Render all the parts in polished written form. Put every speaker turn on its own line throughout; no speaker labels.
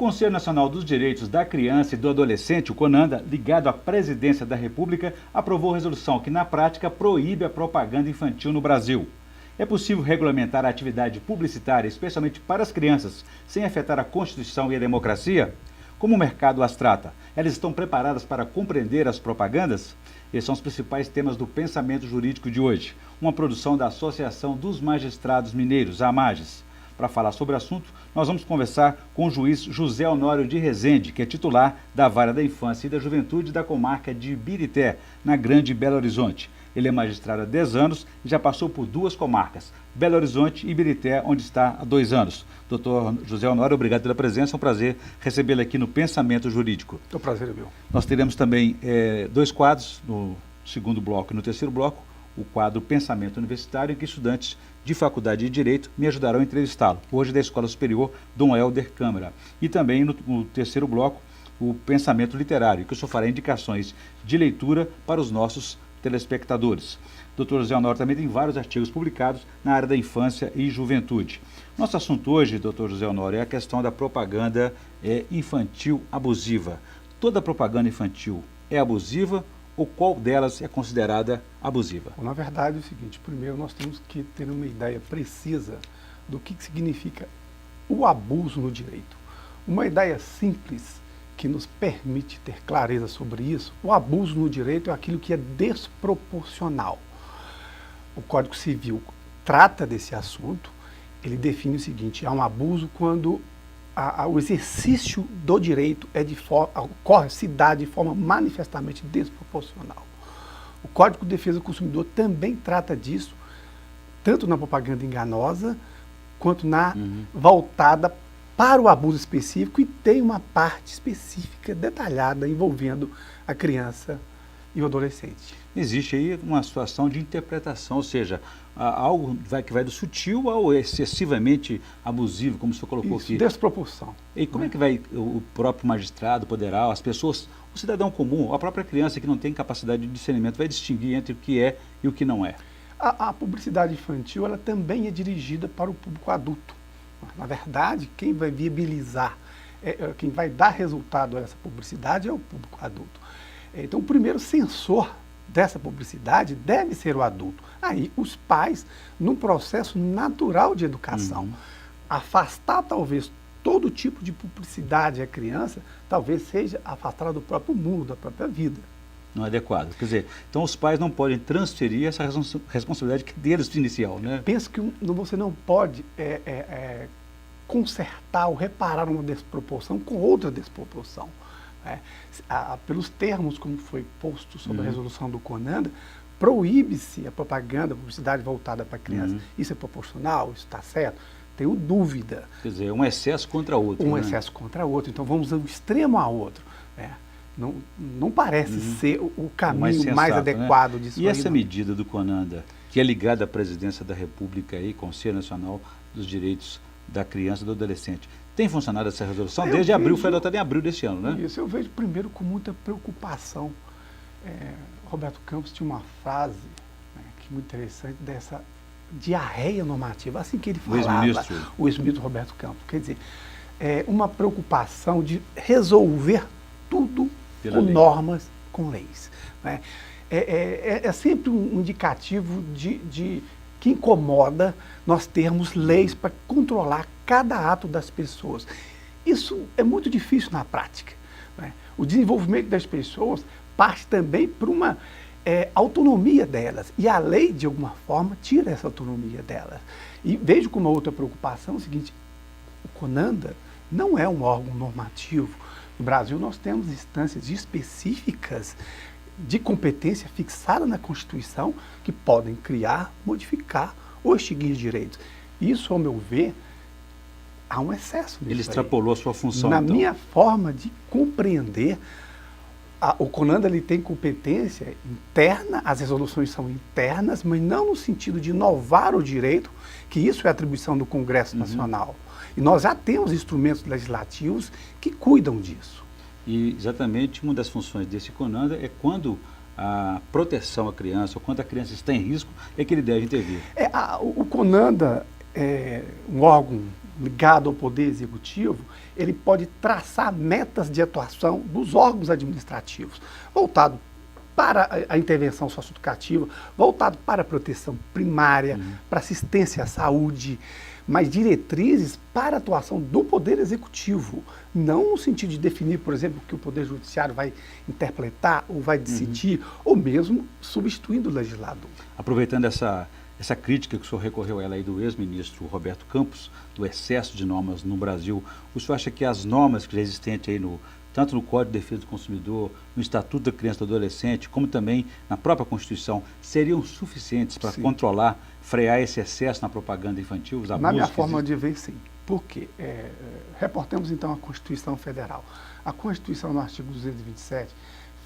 Conselho Nacional dos Direitos da Criança e do Adolescente, o CONANDA, ligado à Presidência da República, aprovou resolução que, na prática, proíbe a propaganda infantil no Brasil. É possível regulamentar a atividade publicitária, especialmente para as crianças, sem afetar a Constituição e a democracia? Como o mercado as trata? Elas estão preparadas para compreender as propagandas? Esses são os principais temas do Pensamento Jurídico de hoje, uma produção da Associação dos Magistrados Mineiros, a AMAGES. Para falar sobre o assunto, nós vamos conversar com o juiz José Honório de Rezende, que é titular da Vara da Infância e da Juventude da comarca de Ibirité, na Grande Belo Horizonte. Ele é magistrado há 10 anos e já passou por 2 comarcas, Belo Horizonte e Ibirité, onde está há 2 anos. Doutor José Honório, obrigado pela presença, é um prazer recebê-lo aqui no Pensamento Jurídico.
O prazer é meu.
Nós teremos também 2 quadros, no segundo bloco e no terceiro bloco, o quadro Pensamento Universitário, em que estudantes de Faculdade de Direito me ajudarão a entrevistá-lo, hoje da Escola Superior Dom Helder Câmara. E também no terceiro bloco, o Pensamento Literário, que eu só farei indicações de leitura para os nossos telespectadores. Dr. José Honório também tem vários artigos publicados na área da infância e juventude. Nosso assunto hoje, Dr. José Honório, é a questão da propaganda infantil abusiva. Toda propaganda infantil é abusiva ou qual delas é considerada abusiva?
Bom, na verdade é o seguinte, primeiro nós temos que ter uma ideia precisa do que significa o abuso no direito. Uma ideia simples que nos permite ter clareza sobre isso, o abuso no direito é aquilo que é desproporcional. O Código Civil trata desse assunto, ele define o seguinte, há um abuso quando o exercício do direito se dá de forma manifestamente desproporcional. O Código de Defesa do Consumidor também trata disso, tanto na propaganda enganosa, quanto na voltada para o abuso específico, e tem uma parte específica, detalhada, envolvendo a criança e o adolescente.
Existe aí uma situação de interpretação, ou seja, algo que vai do sutil ao excessivamente abusivo, como o senhor colocou aqui.
Desproporção.
E como é que vai o próprio magistrado poderá, as pessoas, o cidadão comum, a própria criança que não tem capacidade de discernimento, vai distinguir entre o que é e o que não é?
A publicidade infantil, ela também é dirigida para o público adulto. Na verdade, quem vai viabilizar, quem vai dar resultado a essa publicidade é o público adulto. Então, o primeiro censor dessa publicidade deve ser o adulto. Aí, os pais, num processo natural de educação, afastar talvez todo tipo de publicidade à criança, talvez seja afastar do próprio mundo, da própria vida.
Não é adequado. Quer dizer, então os pais não podem transferir essa responsabilidade que deles de inicial, né?
Penso que você não pode consertar ou reparar uma desproporção com outra desproporção. Pelos termos como foi posto sobre a resolução do CONANDA, proíbe-se a propaganda, a publicidade voltada para a criança. Isso é proporcional? Isso está certo? Tenho dúvida.
Quer dizer, um excesso contra outro.
Um excesso contra outro. Então vamos de um extremo a outro. Não parece ser o caminho mais adequado disso.
E essa medida do CONANDA, que é ligada à Presidência da República e Conselho Nacional dos Direitos da Criança e do Adolescente, tem funcionado essa resolução? Desde abril, foi adotada em abril deste ano, né?
Isso, eu vejo primeiro com muita preocupação. Roberto Campos tinha uma frase que é muito interessante, dessa diarreia normativa, assim que ele falava, o ex-ministro Roberto Campos. Quer dizer, uma preocupação de resolver tudo com normas, com leis. É sempre um indicativo que incomoda nós termos leis para controlar cada ato das pessoas. Isso é muito difícil na prática. O desenvolvimento das pessoas parte também para uma autonomia delas. E a lei, de alguma forma, tira essa autonomia delas. E vejo com uma outra preocupação o seguinte, o CONANDA não é um órgão normativo. No Brasil, nós temos instâncias específicas de competência fixada na Constituição que podem criar, modificar ou extinguir direitos. Isso, ao meu ver, há um excesso nisso.
Ele extrapolou a sua função,
Na minha forma de compreender, o CONANDA ele tem competência interna, as resoluções são internas, mas não no sentido de inovar o direito, que isso é atribuição do Congresso Nacional. E nós já temos instrumentos legislativos que cuidam disso.
E exatamente uma das funções desse CONANDA é quando a proteção à criança, ou quando a criança está em risco, é que ele deve intervir.
O CONANDA é um órgão ligado ao Poder Executivo, ele pode traçar metas de atuação dos órgãos administrativos, voltado para a intervenção socioeducativa, voltado para a proteção primária, para assistência à saúde, mas diretrizes para a atuação do Poder Executivo, não no sentido de definir, por exemplo, que o Poder Judiciário vai interpretar ou vai decidir, ou mesmo substituindo o legislador.
Aproveitando essa crítica que o senhor recorreu a ela aí do ex-ministro Roberto Campos, do excesso de normas no Brasil, o senhor acha que as normas que já existem aí tanto no Código de Defesa do Consumidor, no Estatuto da Criança e do Adolescente, como também na própria Constituição, seriam suficientes para controlar, frear esse excesso na propaganda infantil, os abusos?
Na minha forma de ver, sim. Por quê? Reportemos então a Constituição Federal. A Constituição, no artigo 227,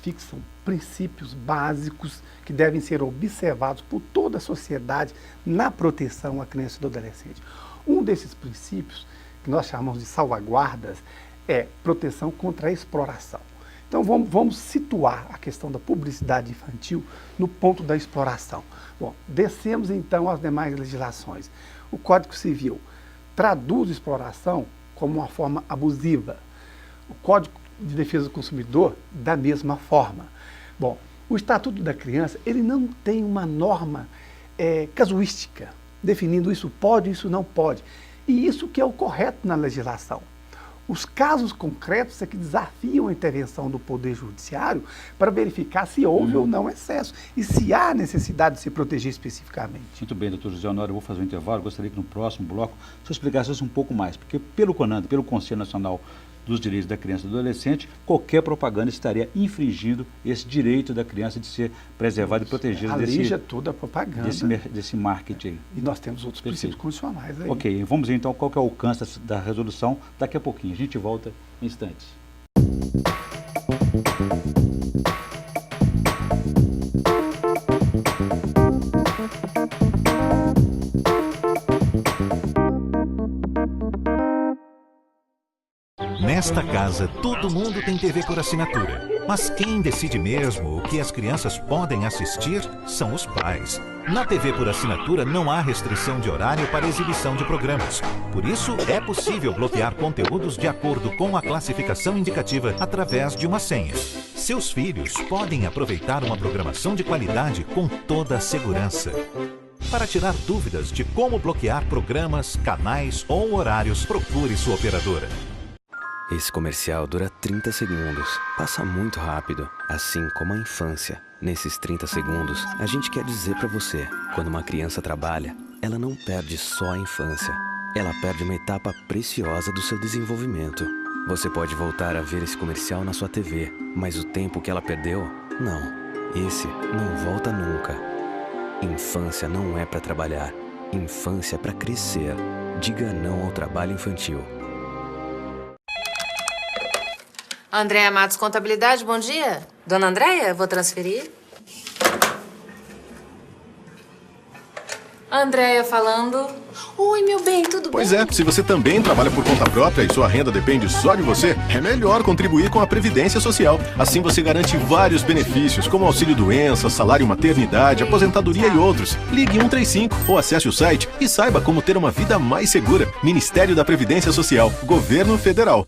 fixa princípios básicos que devem ser observados por toda a sociedade na proteção à criança e do adolescente. Um desses princípios, que nós chamamos de salvaguardas, é proteção contra a exploração. Então vamos situar a questão da publicidade infantil no ponto da exploração. Bom, descemos então às demais legislações. O Código Civil traduz exploração como uma forma abusiva. O Código de Defesa do Consumidor, da mesma forma. Bom, o Estatuto da Criança, ele não tem uma norma casuística, definindo isso pode, isso não pode. E isso que é o correto na legislação. Os casos concretos é que desafiam a intervenção do Poder Judiciário para verificar se houve ou não excesso e se há necessidade de se proteger especificamente.
Muito bem, doutor José Honório, eu vou fazer um intervalo, gostaria que no próximo bloco o senhor explicasse isso um pouco mais, porque pelo CONANDA, pelo Conselho Nacional dos Direitos da Criança e do Adolescente, qualquer propaganda estaria infringindo esse direito da criança de ser preservada e protegida
desse toda a propaganda.
Desse marketing aí.
E nós temos outros princípios constitucionais aí.
Ok, vamos ver então qual que é o alcance da resolução daqui a pouquinho. A gente volta em instantes.
Nesta casa, todo mundo tem TV por assinatura. Mas quem decide mesmo o que as crianças podem assistir são os pais. Na TV por assinatura não há restrição de horário para exibição de programas. Por isso, é possível bloquear conteúdos de acordo com a classificação indicativa através de uma senha. Seus filhos podem aproveitar uma programação de qualidade com toda a segurança. Para tirar dúvidas de como bloquear programas, canais ou horários, procure sua operadora.
Esse comercial dura 30 segundos. Passa muito rápido, assim como a infância. Nesses 30 segundos, a gente quer dizer pra você, quando uma criança trabalha, ela não perde só a infância. Ela perde uma etapa preciosa do seu desenvolvimento. Você pode voltar a ver esse comercial na sua TV, mas o tempo que ela perdeu, não. Esse não volta nunca. Infância não é pra trabalhar. Infância é pra crescer. Diga não ao trabalho infantil.
Andréia Matos, Contabilidade, bom dia. Dona Andréia, vou transferir. Andréia falando. Oi, meu bem, tudo bem?
Pois é, se você também trabalha por conta própria e sua renda depende só de você, é melhor contribuir com a Previdência Social. Assim você garante vários benefícios, como auxílio-doença, salário maternidade, aposentadoria e outros. Ligue 135 ou acesse o site e saiba como ter uma vida mais segura. Ministério da Previdência Social, Governo Federal.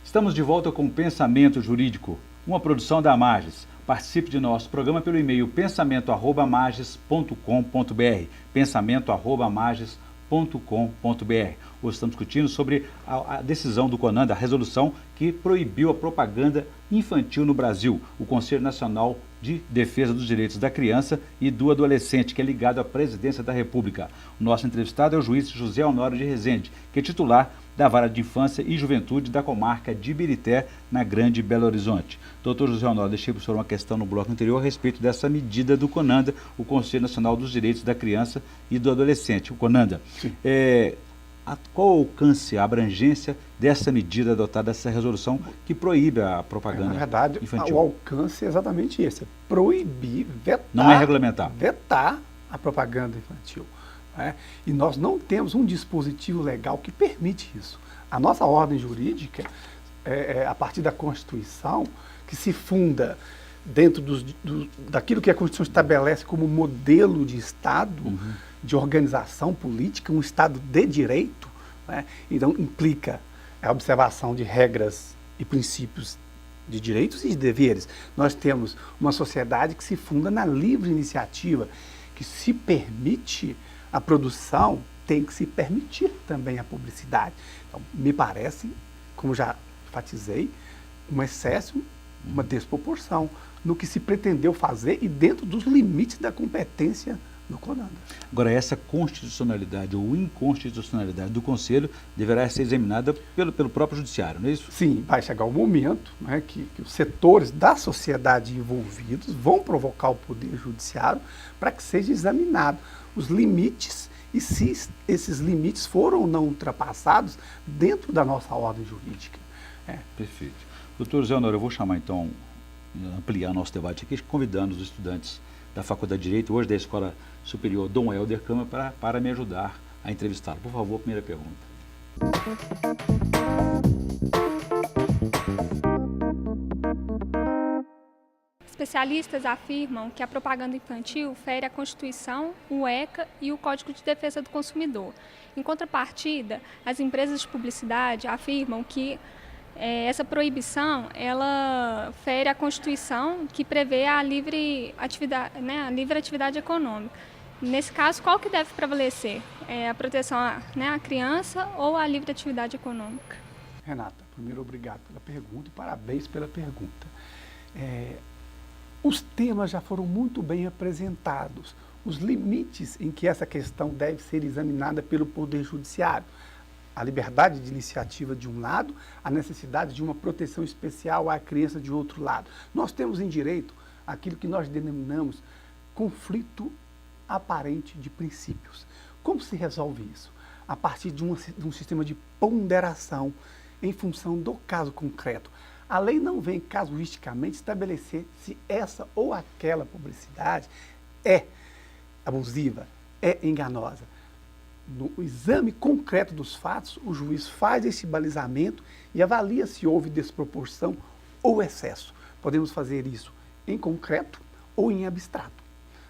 Estamos de volta com o Pensamento Jurídico, uma produção da Mages. Participe de nosso programa pelo e-mail pensamento@mages.com.br, pensamento@mages.com.br. Hoje estamos discutindo sobre a decisão do CONANDA, a resolução que proibiu a propaganda infantil no Brasil. O Conselho Nacional de Defesa dos Direitos da Criança e do Adolescente, que é ligado à Presidência da República. O nosso entrevistado é o juiz José Honório de Rezende, que é titular da Vara de Infância e Juventude da comarca de Ibirité, na Grande Belo Horizonte. Doutor José Honório, deixei para o senhor uma questão no bloco anterior a respeito dessa medida do CONANDA, o Conselho Nacional dos Direitos da Criança e do Adolescente. O CONANDA, qual o alcance, a abrangência dessa medida adotada, dessa resolução que proíbe a propaganda infantil?
Na verdade, o alcance é exatamente esse, é proibir, vetar.
Não é regulamentar.
Vetar a propaganda infantil. E nós não temos um dispositivo legal que permite isso. A nossa ordem jurídica, a partir da Constituição, que se funda dentro daquilo que a Constituição estabelece como modelo de Estado, de organização política, um Estado de direito, né? Então implica a observação de regras e princípios de direitos e de deveres. Nós temos uma sociedade que se funda na livre iniciativa, que se permite a produção, tem que se permitir também a publicidade. Então, me parece, como já enfatizei, um excesso, uma desproporção no que se pretendeu fazer e dentro dos limites da competência do CONANDA.
Agora, essa constitucionalidade ou inconstitucionalidade do Conselho deverá ser examinada pelo próprio Judiciário, não é isso?
Sim, vai chegar o momento, né, que os setores da sociedade envolvidos vão provocar o Poder Judiciário para que seja examinado os limites e se esses limites foram ou não ultrapassados dentro da nossa ordem jurídica.
Perfeito. Doutor Zé Honório, eu vou chamar então, ampliar nosso debate aqui, convidando os estudantes da Faculdade de Direito, hoje da Escola Superior Dom Helder Câmara, para me ajudar a entrevistá-lo. Por favor, primeira pergunta.
Especialistas afirmam que a propaganda infantil fere a Constituição, o ECA e o Código de Defesa do Consumidor. Em contrapartida, as empresas de publicidade afirmam que essa proibição ela fere a Constituição, que prevê a livre atividade econômica. Nesse caso, qual que deve prevalecer? A proteção à criança ou a livre atividade econômica?
Renata, primeiro, obrigado pela pergunta e parabéns pela pergunta. Os temas já foram muito bem apresentados, os limites em que essa questão deve ser examinada pelo Poder Judiciário. A liberdade de iniciativa de um lado, a necessidade de uma proteção especial à criança de outro lado. Nós temos em direito aquilo que nós denominamos conflito aparente de princípios. Como se resolve isso? A partir de um sistema de ponderação em função do caso concreto. A lei não vem casuisticamente estabelecer se essa ou aquela publicidade é abusiva, é enganosa. No exame concreto dos fatos, o juiz faz esse balizamento e avalia se houve desproporção ou excesso. Podemos fazer isso em concreto ou em abstrato.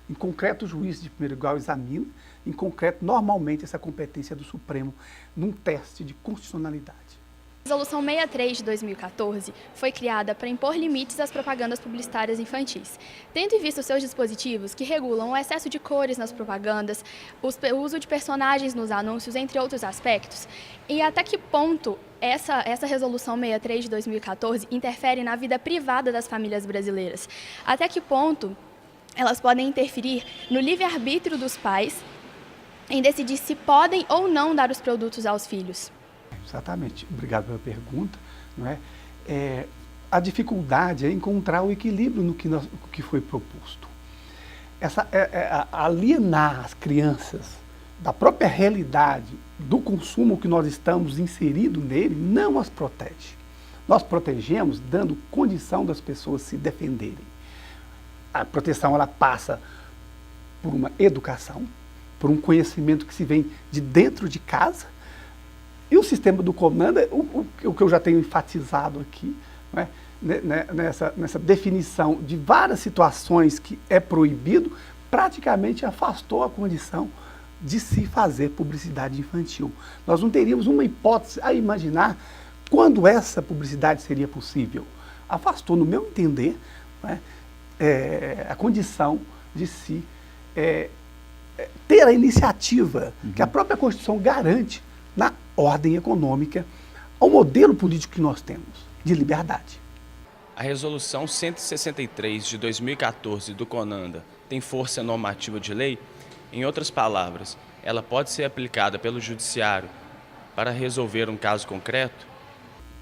Em concreto, o juiz de primeiro grau examina, em concreto, normalmente, essa competência do Supremo num teste de constitucionalidade.
A Resolução 63 de 2014 foi criada para impor limites às propagandas publicitárias infantis, tendo em vista os seus dispositivos que regulam o excesso de cores nas propagandas, o uso de personagens nos anúncios, entre outros aspectos, e até que ponto essa Resolução 63 de 2014 interfere na vida privada das famílias brasileiras, até que ponto elas podem interferir no livre-arbítrio dos pais em decidir se podem ou não dar os produtos aos filhos.
Exatamente. Obrigado pela pergunta. Não é? A dificuldade é encontrar o equilíbrio no que foi proposto. Alienar as crianças da própria realidade do consumo que nós estamos inseridos nele não as protege. Nós protegemos dando condição das pessoas se defenderem. A proteção ela passa por uma educação, por um conhecimento que se vem de dentro de casa. E o sistema do CONANDA, o que eu já tenho enfatizado aqui, não é? nessa definição de várias situações que é proibido, praticamente afastou a condição de se fazer publicidade infantil. Nós não teríamos uma hipótese a imaginar quando essa publicidade seria possível. Afastou, no meu entender, não é? A condição de se ter a iniciativa que a própria Constituição garante na ordem econômica, ao modelo político que nós temos, de liberdade.
A Resolução 163 de 2014 do CONANDA tem força normativa de lei? Em outras palavras, ela pode ser aplicada pelo Judiciário para resolver um caso concreto?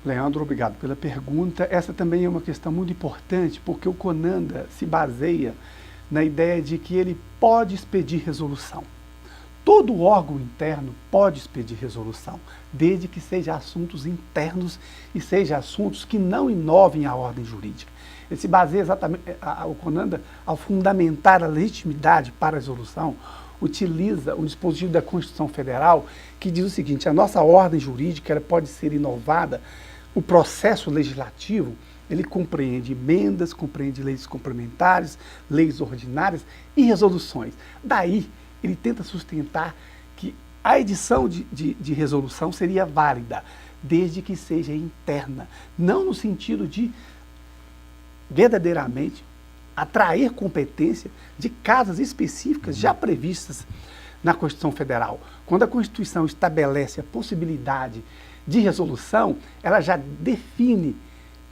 Leandro, obrigado pela pergunta. Essa também é uma questão muito importante, porque o CONANDA se baseia na ideia de que ele pode expedir resolução. Todo órgão interno pode expedir resolução, desde que seja assuntos internos e seja assuntos que não inovem a ordem jurídica. Ele se baseia exatamente, o CONANDA, ao fundamentar a legitimidade para a resolução, utiliza um dispositivo da Constituição Federal que diz o seguinte: a nossa ordem jurídica ela pode ser inovada, o processo legislativo ele compreende emendas, compreende leis complementares, leis ordinárias e resoluções. Daí, ele tenta sustentar que a edição de resolução seria válida, desde que seja interna, não no sentido de verdadeiramente atrair competência de casas específicas já previstas na Constituição Federal. Quando a Constituição estabelece a possibilidade de resolução, ela já define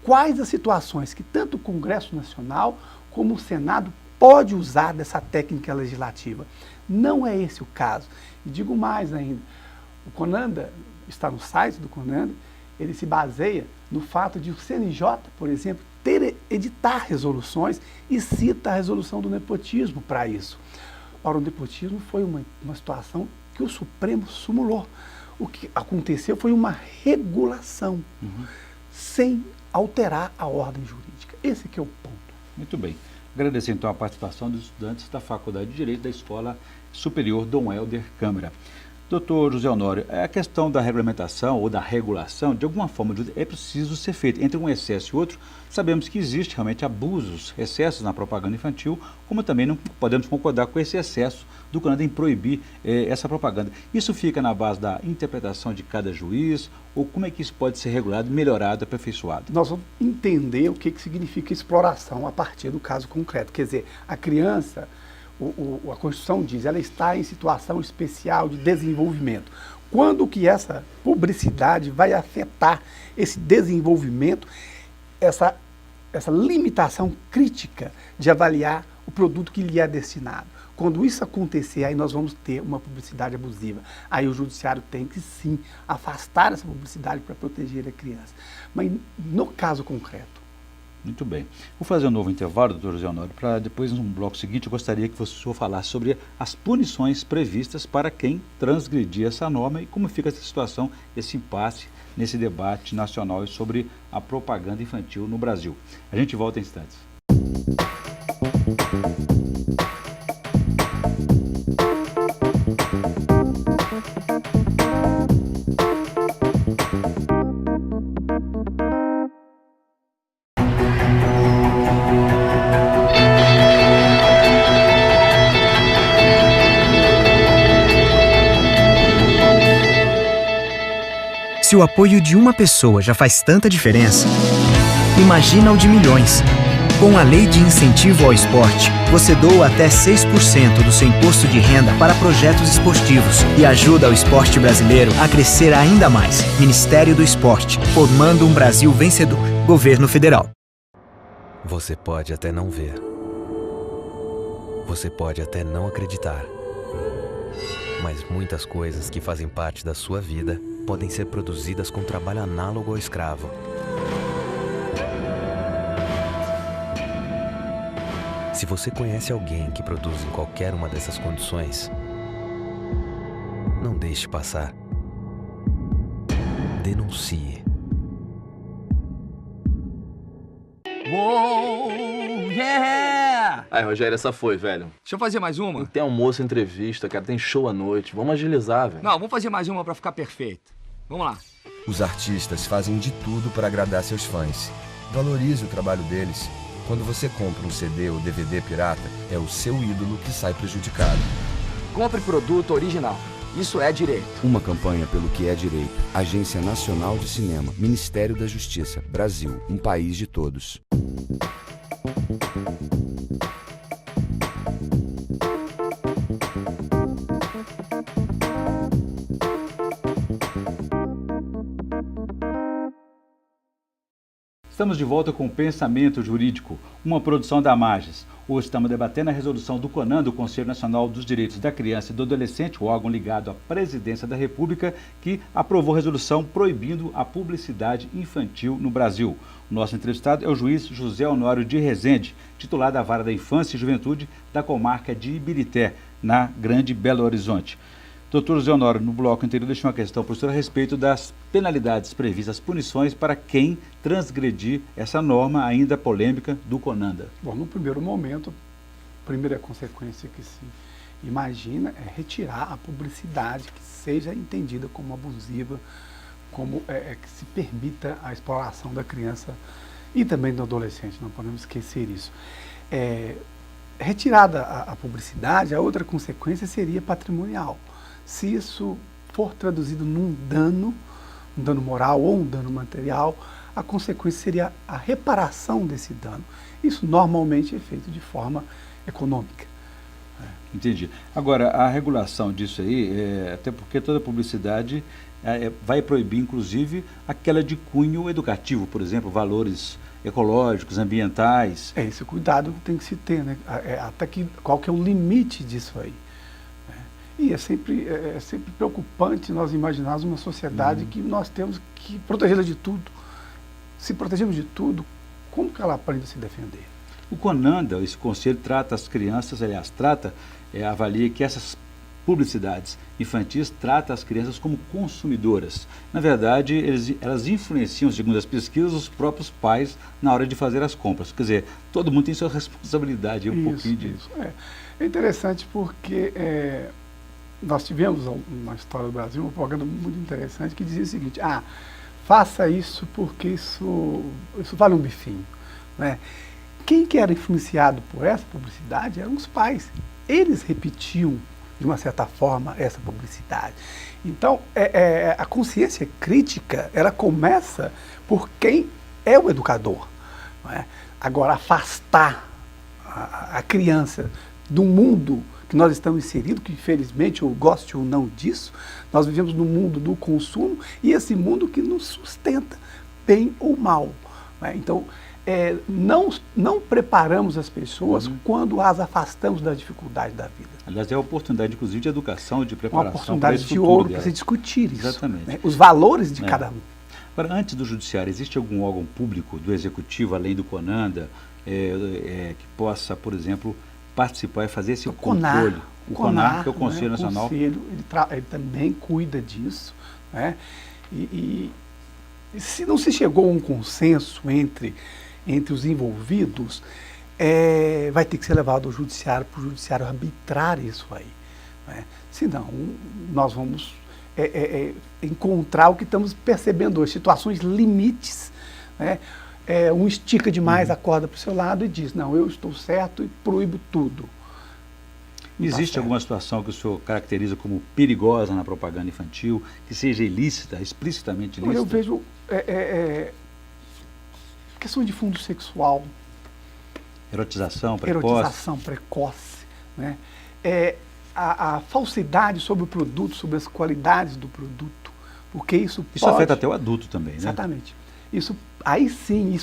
quais as situações que tanto o Congresso Nacional como o Senado pode usar dessa técnica legislativa. Não é esse o caso. E digo mais ainda, o Conanda, está no site do Conanda, ele se baseia no fato de o CNJ, por exemplo, editar resoluções e cita a resolução do nepotismo para isso. Ora, o nepotismo foi uma situação que o Supremo sumulou. O que aconteceu foi uma regulação, sem alterar a ordem jurídica. Esse que é o ponto.
Muito bem. Agradecer então a participação dos estudantes da Faculdade de Direito da Escola Superior Dom Helder Câmara. Doutor José Honório, a questão da regulamentação ou da regulação, de alguma forma, é preciso ser feita. Entre um excesso e outro, sabemos que existe realmente abusos, excessos na propaganda infantil, como também não podemos concordar com esse excesso do Conanda em proibir essa propaganda. Isso fica na base da interpretação de cada juiz, ou como é que isso pode ser regulado, melhorado, aperfeiçoado?
Nós vamos entender o que significa exploração a partir do caso concreto. Quer dizer, a criança... a Constituição diz, ela está em situação especial de desenvolvimento. Quando que essa publicidade vai afetar esse desenvolvimento, essa limitação crítica de avaliar o produto que lhe é destinado? Quando isso acontecer, aí nós vamos ter uma publicidade abusiva. Aí o judiciário tem que, sim, afastar essa publicidade para proteger a criança. Mas no caso concreto,
muito bem. Vou fazer um novo intervalo, doutor José Honório, para depois, no bloco seguinte, eu gostaria que o senhor falasse sobre as punições previstas para quem transgredir essa norma e como fica essa situação, esse impasse nesse debate nacional sobre a propaganda infantil no Brasil. A gente volta em instantes.
Se o apoio de uma pessoa já faz tanta diferença, imagina o de milhões. Com a Lei de Incentivo ao Esporte, você doa até 6% do seu imposto de renda para projetos esportivos e ajuda o esporte brasileiro a crescer ainda mais. Ministério do Esporte, formando um Brasil vencedor. Governo Federal.
Você pode até não ver. Você pode até não acreditar. Mas muitas coisas que fazem parte da sua vida podem ser produzidas com trabalho análogo ao escravo. Se você conhece alguém que produz em qualquer uma dessas condições, não deixe passar. Denuncie.
Uou, yeah!
Aí, Rogério, essa foi, velho.
Deixa eu fazer mais uma.
Tem almoço, entrevista, cara, tem show à noite. Vamos agilizar, velho.
Não, vamos fazer mais uma pra ficar perfeito. Vamos lá.
Os artistas fazem de tudo para agradar seus fãs. Valorize o trabalho deles. Quando você compra um CD ou DVD pirata, é o seu ídolo que sai prejudicado.
Compre produto original. Isso é direito.
Uma campanha pelo que é direito. Agência Nacional de Cinema. Ministério da Justiça. Brasil. Um país de todos.
Estamos de volta com o Pensamento Jurídico, uma produção da Mages. Hoje estamos debatendo a resolução do Conanda, o Conselho Nacional dos Direitos da Criança e do Adolescente, o órgão ligado à Presidência da República, que aprovou resolução proibindo a publicidade infantil no Brasil. O nosso entrevistado é o juiz José Honório de Rezende, titular da Vara da Infância e Juventude da comarca de Ibirité, na Grande Belo Horizonte. Doutor José Honório, no bloco anterior, deixei uma questão para o senhor a respeito das penalidades previstas, as punições para quem transgredir essa norma ainda polêmica do Conanda.
Bom, no primeiro momento, a primeira consequência que se Imagina retirar a publicidade que seja entendida como abusiva, como que se permita a exploração da criança e também do adolescente, não podemos esquecer isso. Retirada a publicidade, a outra consequência seria patrimonial. Se isso for traduzido num dano moral ou um dano material, a consequência seria a reparação desse dano. Isso normalmente é feito de forma econômica.
Entendi. Agora, a regulação disso aí, até porque toda publicidade vai proibir, inclusive, aquela de cunho educativo, por exemplo, valores ecológicos, ambientais.
Esse cuidado tem que se ter, né? Qual que é o limite disso aí? E é sempre preocupante nós imaginarmos uma sociedade que nós temos que protegê-la de tudo. Se protegemos de tudo, como que ela aprende a se defender?
O CONANDA, esse conselho, trata as crianças, aliás, avalia que essas publicidades infantis tratam as crianças como consumidoras. Na verdade, elas influenciam, segundo as pesquisas, os próprios pais na hora de fazer as compras. Quer dizer, todo mundo tem sua responsabilidade, pouquinho disso.
É interessante porque nós tivemos na história do Brasil uma propaganda muito interessante que dizia o seguinte: faça isso porque isso vale um bifinho, né? Quem que era influenciado por essa publicidade eram os pais. Eles repetiam, de uma certa forma, essa publicidade. Então, a consciência crítica, ela começa por quem é o educador. Não é? Agora, afastar a criança do mundo que nós estamos inseridos, que infelizmente, ou goste ou não disso, nós vivemos no mundo do consumo e esse mundo que nos sustenta, bem ou mal. Não é? Então, não preparamos as pessoas quando as afastamos da dificuldade da vida.
Aliás, é a oportunidade, inclusive, de educação, de preparação.
Uma oportunidade de ouro para se discutir isso.
Exatamente.
Né? Os valores de cada um.
Agora, antes do judiciário, existe algum órgão público do executivo, além do CONANDA, que possa, por exemplo, participar e fazer esse controle? O CONAR, que é o Conselho Nacional.
O Conselho, ele também cuida disso. Né? E se não se chegou a um consenso entre os envolvidos, vai ter que ser levado ao judiciário, para o judiciário arbitrar isso aí. Né? Senão, nós vamos encontrar o que estamos percebendo hoje, situações limites. Né? Um estica demais a corda para o seu lado e diz, não, eu estou certo e proíbo tudo.
Existe alguma situação que o senhor caracteriza como perigosa na propaganda infantil, que seja ilícita, explicitamente ilícita?
Eu vejo questão de fundo sexual.
Erotização precoce.
Erotização precoce. Né? A falsidade sobre o produto, sobre as qualidades do produto. Porque isso
afeta até o adulto também, né?
Exatamente. Aí sim,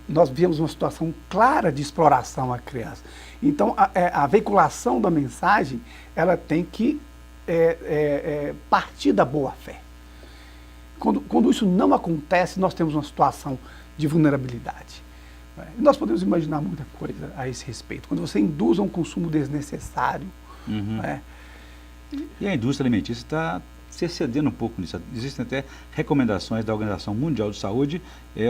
nós vemos uma situação clara de exploração à criança. Então, a veiculação da mensagem, ela tem que partir da boa-fé. Quando isso não acontece, nós temos uma situação de vulnerabilidade. Nós podemos imaginar muita coisa a esse respeito. Quando você induz a um consumo desnecessário.
E a indústria alimentícia está se excedendo um pouco nisso. Existem até recomendações da Organização Mundial de Saúde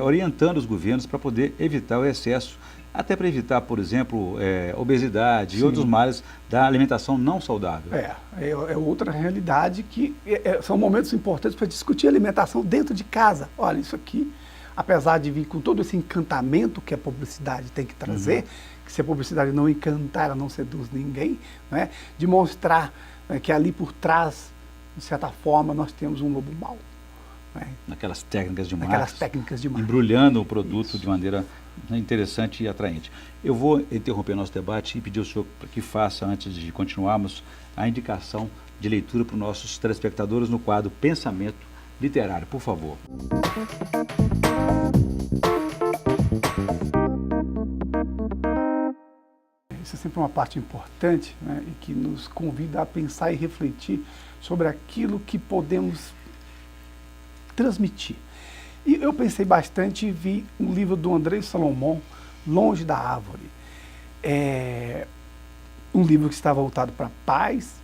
orientando os governos para poder evitar o excesso, até para evitar, por exemplo, obesidade e outros males da alimentação não saudável.
É outra realidade que são momentos importantes para discutir alimentação dentro de casa. Olha, isso aqui, apesar de vir com todo esse encantamento que a publicidade tem que trazer, que se a publicidade não encantar, ela não seduz ninguém, né? De mostrar que ali por trás, de certa forma, nós temos um lobo mau. Né?
Naquelas técnicas de
marketing.
Embrulhando o produto de maneira interessante e atraente. Eu vou interromper nosso debate e pedir ao senhor que faça, antes de continuarmos, a indicação de leitura para os nossos telespectadores no quadro Pensamento Literário, por favor.
Isso é sempre uma parte importante, né, e que nos convida a pensar e refletir sobre aquilo que podemos transmitir. E eu pensei bastante e vi um livro do Andrei Salomão, Longe da Árvore. Um livro que está voltado para pais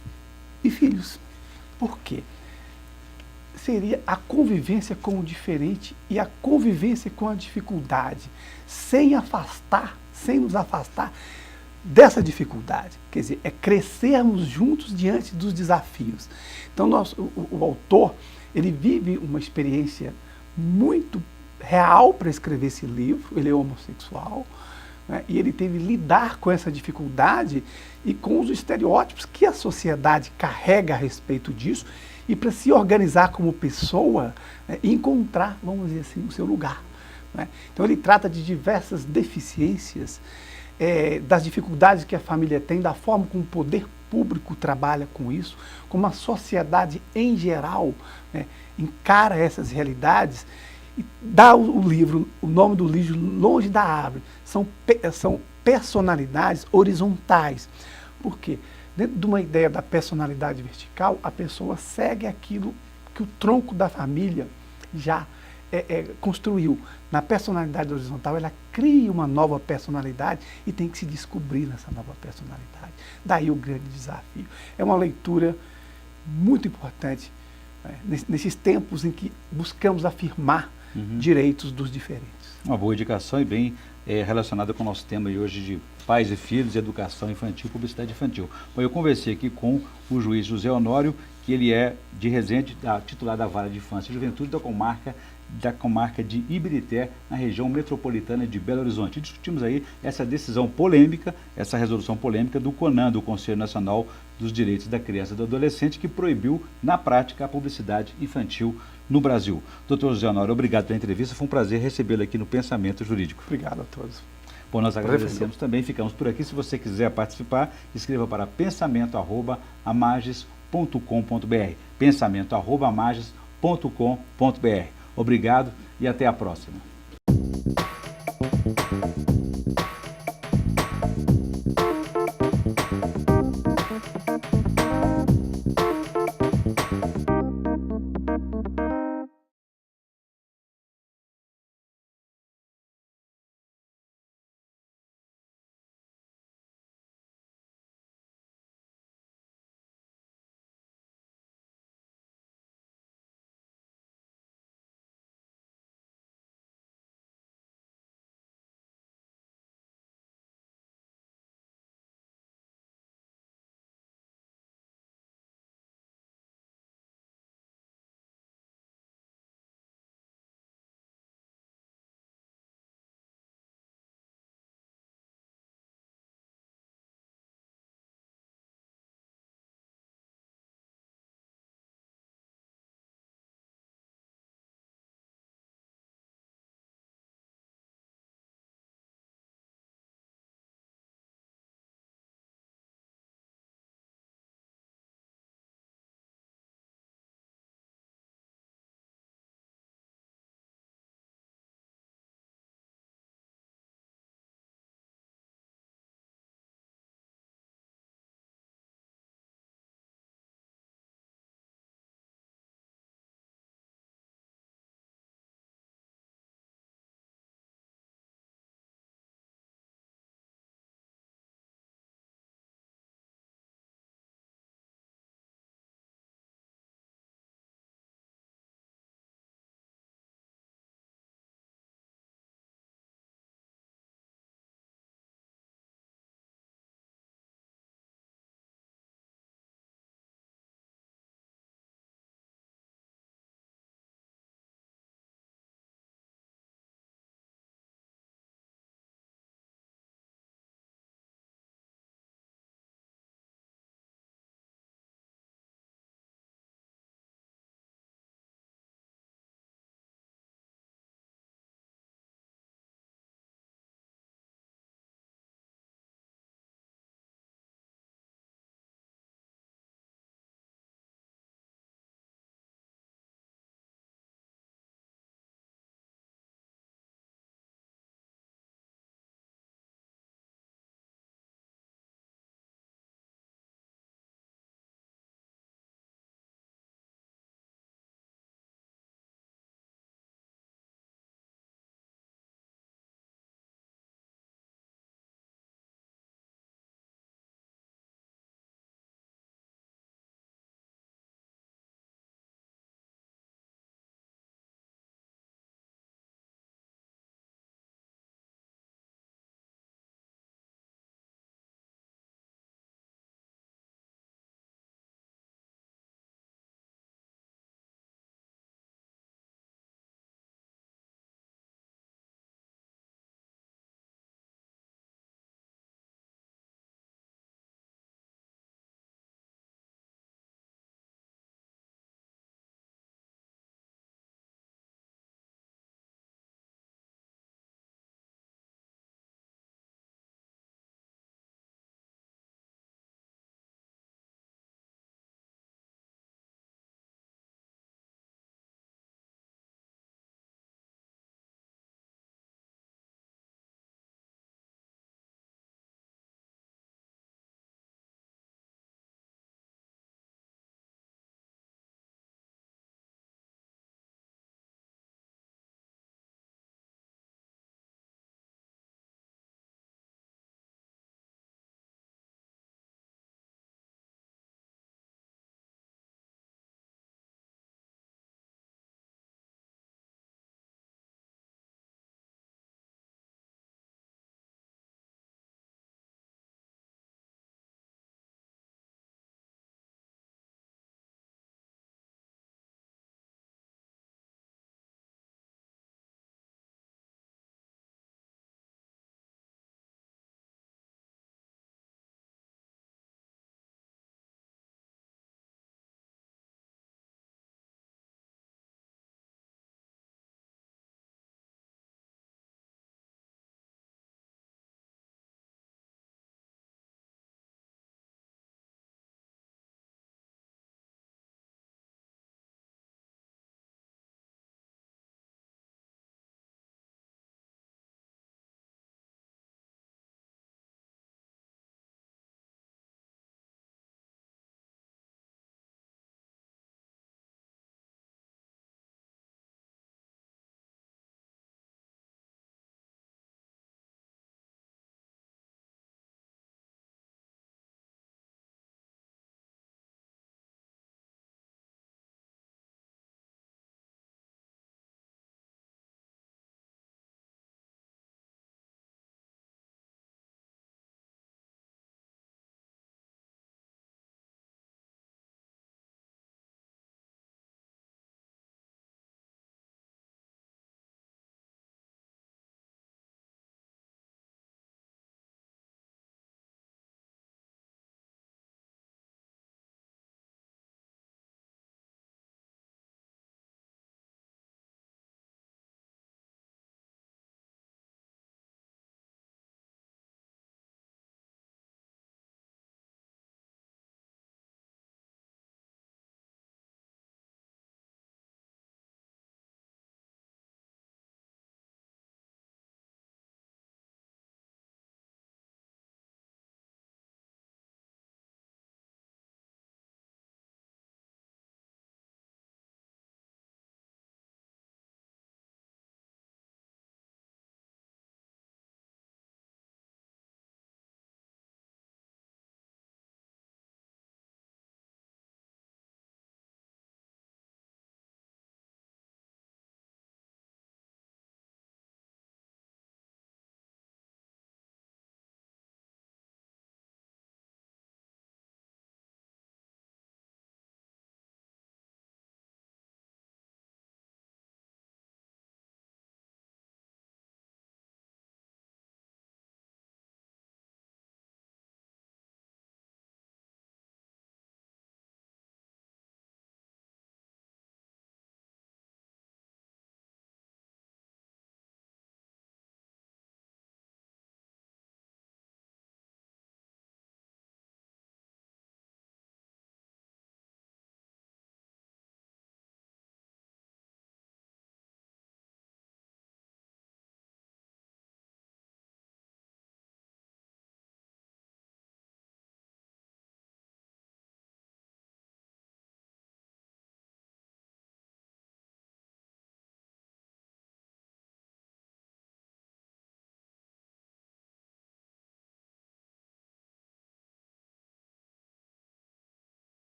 e filhos. Por quê? Seria a convivência com o diferente e a convivência com a dificuldade, sem nos afastar dessa dificuldade. Quer dizer, é crescermos juntos diante dos desafios. Então, o autor, ele vive uma experiência muito real para escrever esse livro. Ele é homossexual, né? E ele teve que lidar com essa dificuldade e com os estereótipos que a sociedade carrega a respeito disso, e para se organizar como pessoa, né, e encontrar, vamos dizer assim, o seu lugar, né? Então ele trata de diversas deficiências, das dificuldades que a família tem, da forma como o poder público trabalha com isso, como a sociedade em geral, né, encara essas realidades, e dá o livro, o nome do livro, Longe da Árvore. São personalidades horizontais. Por quê? Dentro de uma ideia da personalidade vertical, a pessoa segue aquilo que o tronco da família já construiu. Na personalidade horizontal, ela cria uma nova personalidade e tem que se descobrir nessa nova personalidade. Daí o grande desafio. É uma leitura muito importante, né, nesses tempos em que buscamos afirmar direitos dos diferentes.
Uma boa indicação e bem relacionada com o nosso tema de hoje de pais e filhos, educação infantil, publicidade infantil. Bom, eu conversei aqui com o juiz José Honório, que ele é de Resende, titular da Vara de Infância e Juventude da comarca de Ibirité, na região metropolitana de Belo Horizonte. E discutimos aí essa decisão polêmica, essa resolução polêmica do CONAN, do Conselho Nacional dos Direitos da Criança e do Adolescente, que proibiu, na prática, a publicidade infantil no Brasil. Doutor José Honório, obrigado pela entrevista, foi um prazer recebê-lo aqui no Pensamento Jurídico.
Obrigado a todos.
Bom, nós agradecemos também, ficamos por aqui. Se você quiser participar, escreva para pensamento@amages.com.br, pensamento@amages.com.br. Obrigado e até a próxima.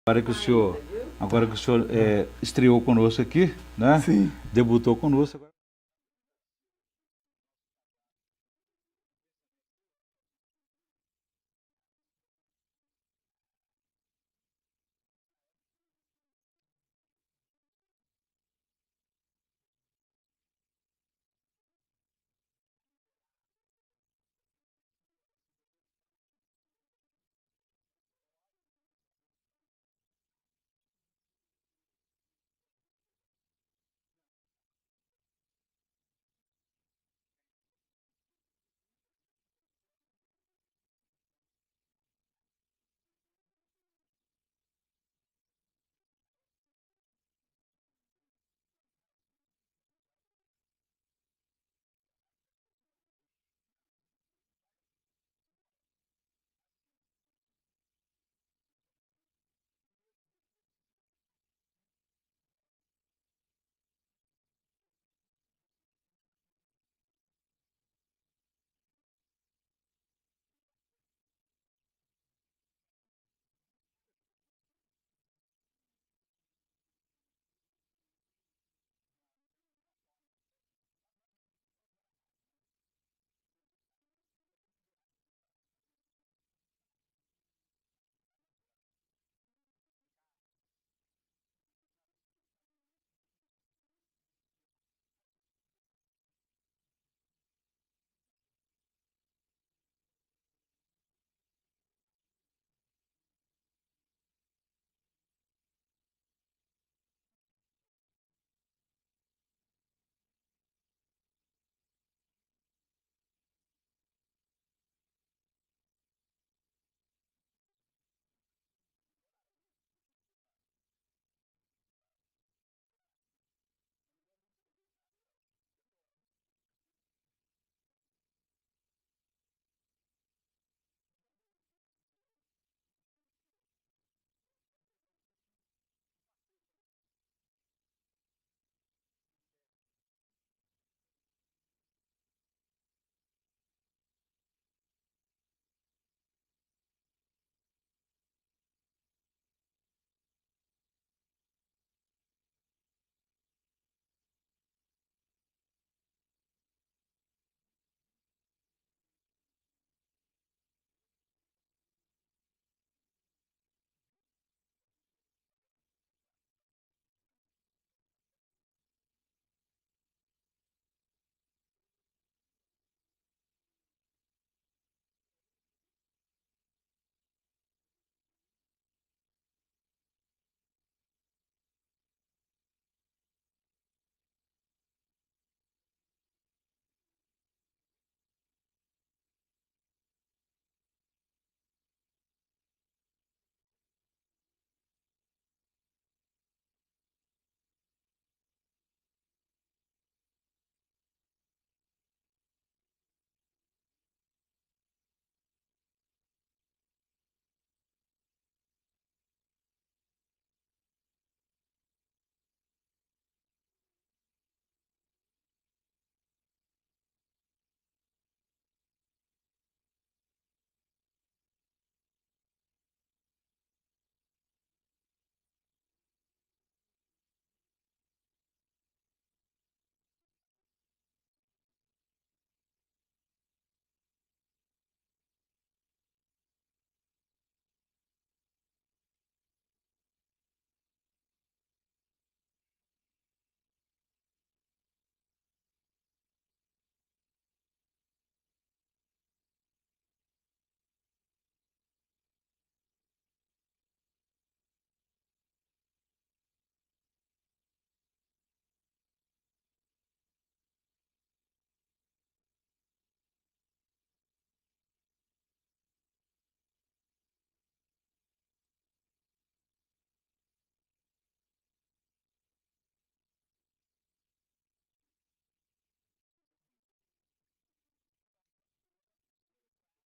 Agora que o senhor estreou conosco aqui, né?
Sim.
Debutou conosco.